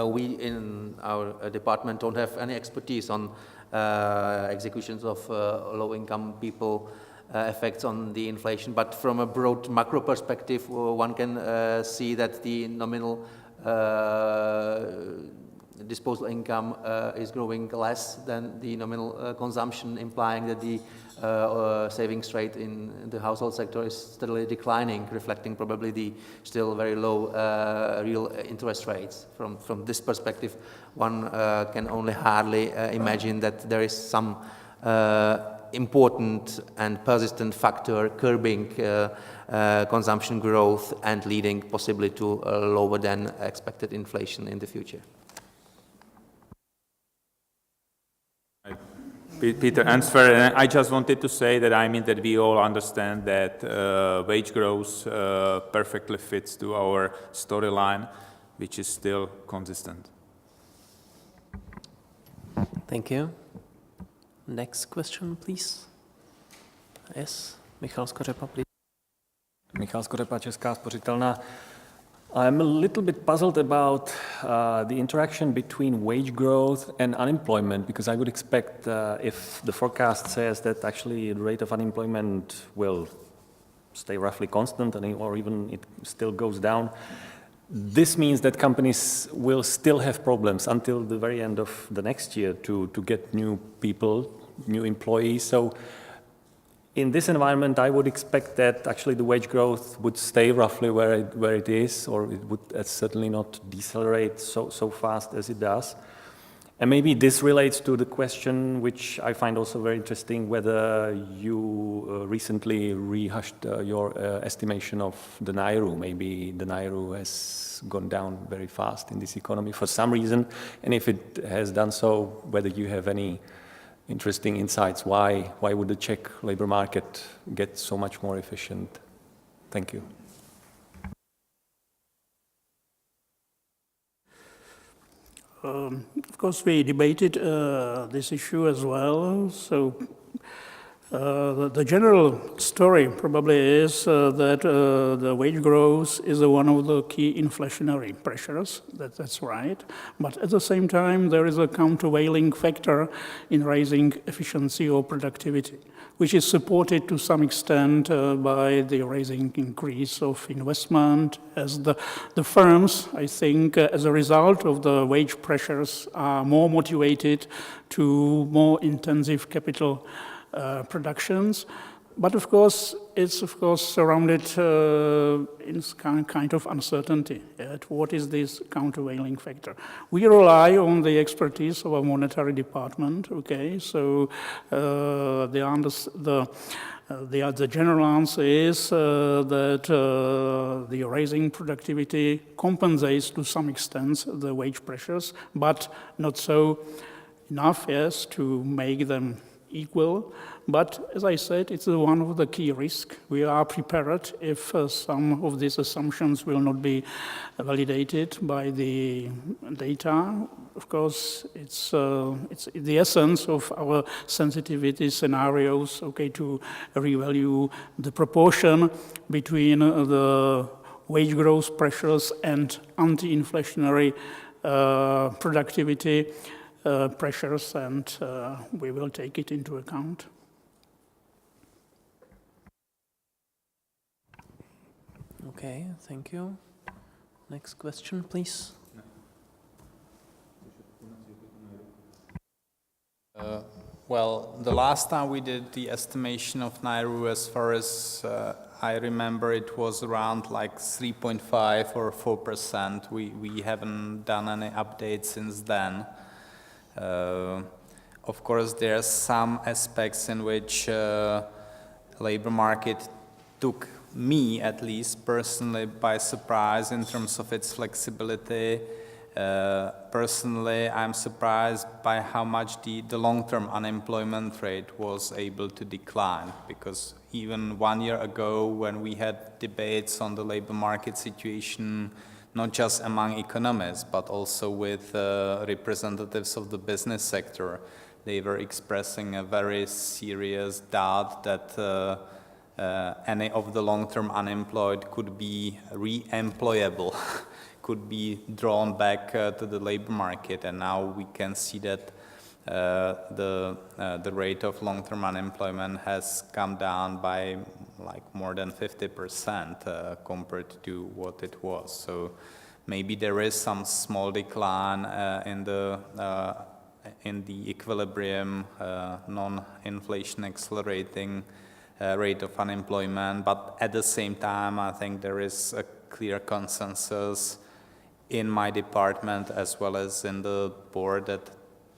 We in our department don't have any expertise on executions of low-income people, effects on the inflation, but from a broad macro perspective, one can see that the nominal disposable income is growing less than the nominal consumption, implying that the savings rate in the household sector is steadily declining, reflecting probably the still very low real interest rates. From this perspective, one can only hardly imagine that there is some important and persistent factor curbing consumption growth and leading possibly to lower than expected inflation in the future. Peter answered, and I just wanted to say that I mean that we all understand that wage growth perfectly fits to our storyline, which is still consistent. Thank you. Next question, please. Yes, Michal Skořepa, please. Michal Skořepa, Česká spořitelna. I'm a little bit puzzled about the interaction between wage growth and unemployment, because I would expect if the forecast says that actually the rate of unemployment will stay roughly constant or even it still goes down, this means that companies will still have problems until the very end of the next year to get new people, new employees. So in this environment, I would expect that actually the wage growth would stay roughly where it is, or it would certainly not decelerate so fast as it does. And maybe this relates to the question, which I find also very interesting, whether you recently rehashed your estimation of the Naira. Maybe the Naira has gone down very fast in this economy for some reason, and if it has done so, whether you have any interesting insights. Why would the Czech labor market get so much more efficient? Thank you. Of course, we debated this issue as well. So the general story probably is that the wage growth is one of the key inflationary pressures. That's right. But at the same time, there is a countervailing factor in raising efficiency or productivity, which is supported to some extent by the rising increase of investment, as the firms, I think, as a result of the wage pressures, are more motivated to more intensive capital productions. But of course, it's surrounded in kind of uncertainty. What is this countervailing factor? We rely on the expertise of our monetary department. Okay, so the general answer is that the rising productivity compensates to some extent the wage pressures, but not so enough, yes, to make them equal. But as I said, it's one of the key risks. We are prepared if some of these assumptions will not be validated by the data. Of course, it's the essence of our sensitivity scenarios, okay, to revalue the proportion between the wage growth pressures and anti-inflationary productivity pressures, and we will take it into account. Okay, thank you. Next question, please. Well, the last time we did the estimation of Nauru, as far as I remember, it was around like 3.5 or 4%. We haven't done any updates since then. Of course, there are some aspects in which labor market took me, at least personally, by surprise in terms of its flexibility. Personally, I'm surprised by how much the long-term unemployment rate was able to decline, because even 1 year ago, when we had debates on the labor market situation, not just among economists, but also with representatives of the business sector, they were expressing a very serious doubt that any of the long-term unemployed could be re-employable, could be drawn back to the labor market. And now we can see that the rate of long-term unemployment has come down by like more than 50% compared to what it was. So maybe there is some small decline in the equilibrium, non-inflation accelerating rate of unemployment, but at the same time, I think there is a clear consensus in my department as well as in the board that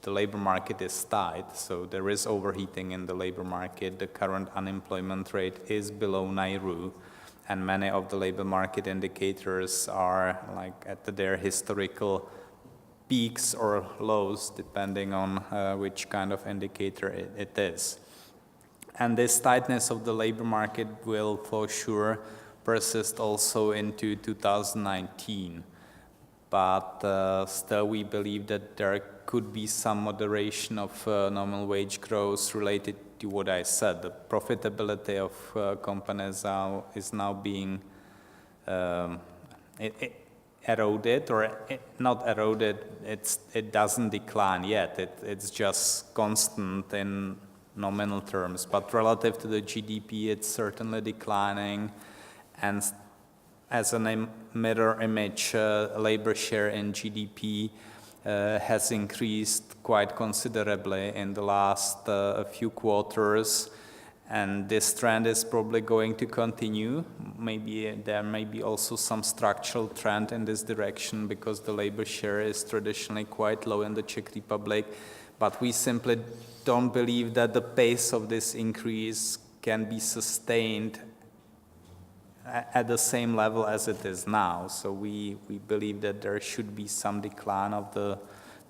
the labor market is tight, so there is overheating in the labor market. The current unemployment rate is below Nauru, and many of the labor market indicators are like at their historical peaks or lows, depending on which kind of indicator it is. And this tightness of the labor market will for sure persist also into 2019. But still we believe that there could be some moderation of nominal wage growth related to what I said. The profitability of companies is now being eroded, or not eroded, it doesn't decline yet. It's just constant in nominal terms, but relative to the GDP, it's certainly declining. And as a mirror image, labor share in GDP has increased quite considerably in the last few quarters, and this trend is probably going to continue. Maybe there may be also some structural trend in this direction, because the labor share is traditionally quite low in the Czech Republic, but we simply don't believe that the pace of this increase can be sustained at the same level as it is now. So we believe that there should be some decline of the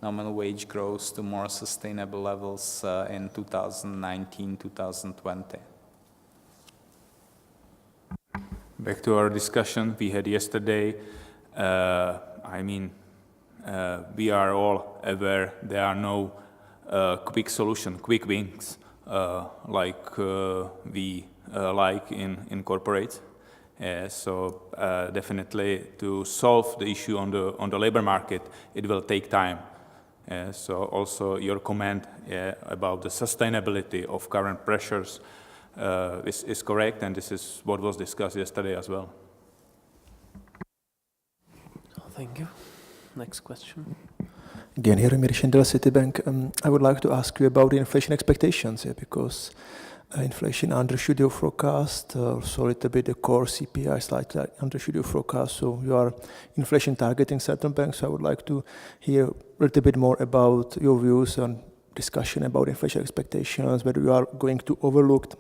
nominal wage growth to more sustainable levels in 2019, 2020. Back to our discussion we had yesterday. We are all aware there are no quick solution, quick wins, like we like in corporates. So definitely to solve the issue on the labor market, it will take time. So also your comment about the sustainability of current pressures is correct, and this is what was discussed yesterday as well. Thank you. Next question. Again, here Jaromír Šindel, Citibank. I would like to ask you about the inflation expectations, because inflation undershoot your forecast, also a little bit the core CPI slightly undershoot your forecast. So you are inflation targeting certain banks. So I would like to hear a little bit more about your views on discussion about inflation expectations, whether you are going to overlook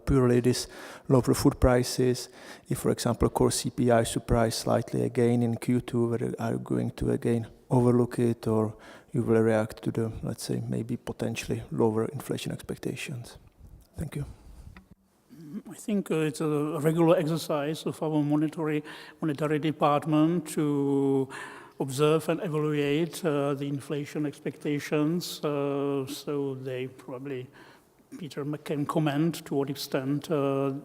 purely this lower food prices. If, for example, core CPI surprise slightly again in Q2, whether are you going to again overlook it, or you will react to the, let's say, maybe potentially lower inflation expectations? Thank you. I think it's a regular exercise of our monetary department to observe and evaluate the inflation expectations. So they probably, Peter can comment to what extent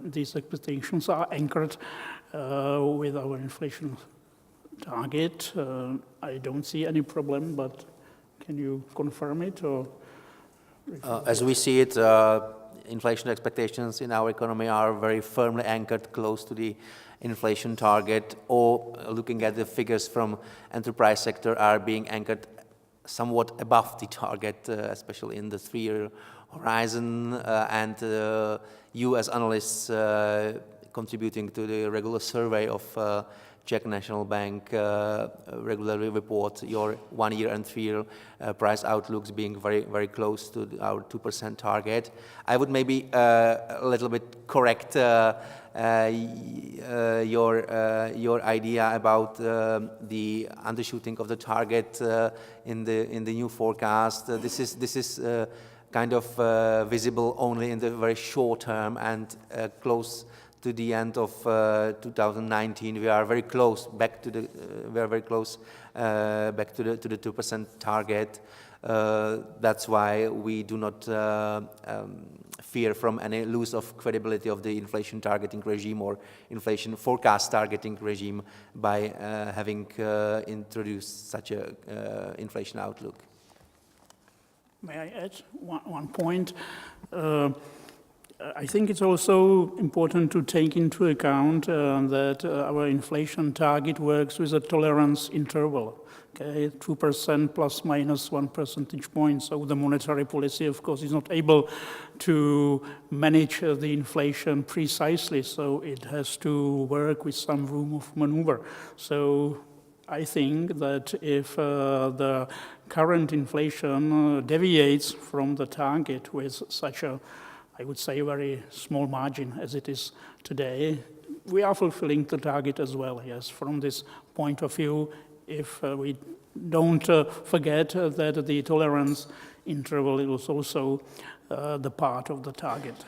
these expectations are anchored with our inflation target. I don't see any problem, but can you confirm it? Or As we see it, inflation expectations in our economy are very firmly anchored close to the inflation target, or looking at the figures from enterprise sector are being anchored somewhat above the target, especially in the 3-year horizon, and you as analysts contributing to the regular survey of Czech National Bank regularly report your 1-year and 3-year price outlooks being very, very close to our 2% target. I would maybe a little bit correct your idea about the undershooting of the target in the new forecast. This is kind of visible only in the very short term, and close to the end of 2019, we are very close back to the back to the 2% target. That's why we do not fear from any loss of credibility of the inflation targeting regime or inflation forecast targeting regime by having introduced such a inflation outlook. May I add one point? I think it's also important to take into account that our inflation target works with a tolerance interval. Okay, 2% plus minus 1 percentage point. So the monetary policy, of course, is not able to manage the inflation precisely. So it has to work with some room of maneuver. So I think that if the current inflation deviates from the target with such a, I would say, very small margin as it is today, we are fulfilling the target as well, yes, from this point of view, if we don't forget that the tolerance interval is also the part of the target.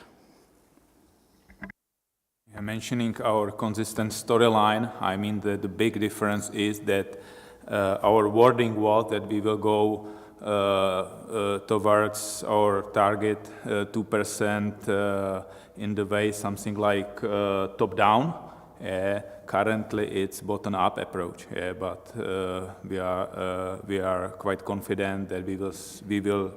Yeah, mentioning our consistent storyline, I mean the big difference is that our wording was that we will go towards our target 2% in the way something like top-down. Currently, it's bottom-up approach, but we are quite confident that we will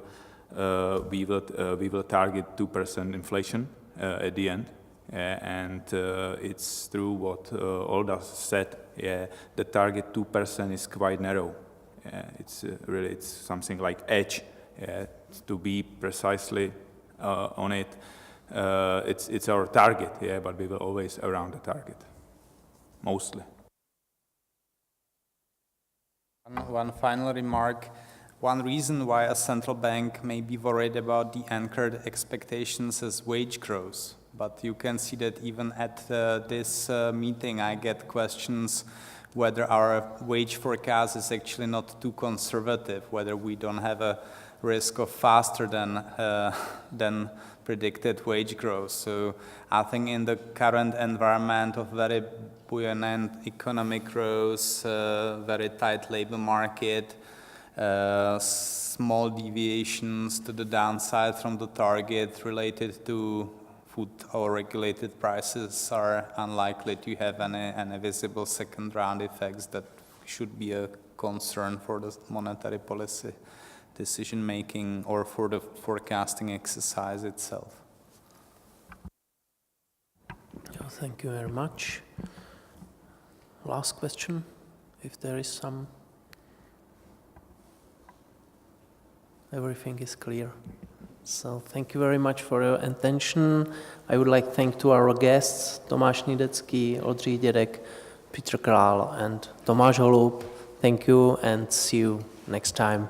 target 2% inflation at the end. And it's true what Olda said. The target 2% is quite narrow. It's really something like edge. To be precisely on it, it's our target. But we will always around the target, mostly. One final remark. One reason why a central bank may be worried about the anchored expectations is wage growth. But you can see that even at this meeting, I get questions whether our wage forecast is actually not too conservative, whether we don't have a risk of faster than predicted wage growth. So I think in the current environment of very buoyant economic growth, very tight labor market, small deviations to the downside from the target related to food or regulated prices are unlikely to have any visible second round effects that should be a concern for the monetary policy decision making or for the forecasting exercise itself. Thank you very much. Last question, if there is some. Everything is clear. So thank you very much for your attention. I would like to thank to our guests, Tomáš Nidecký, Oldřich Dědek, Petr Král, and Tomáš Holub. Thank you and see you next time.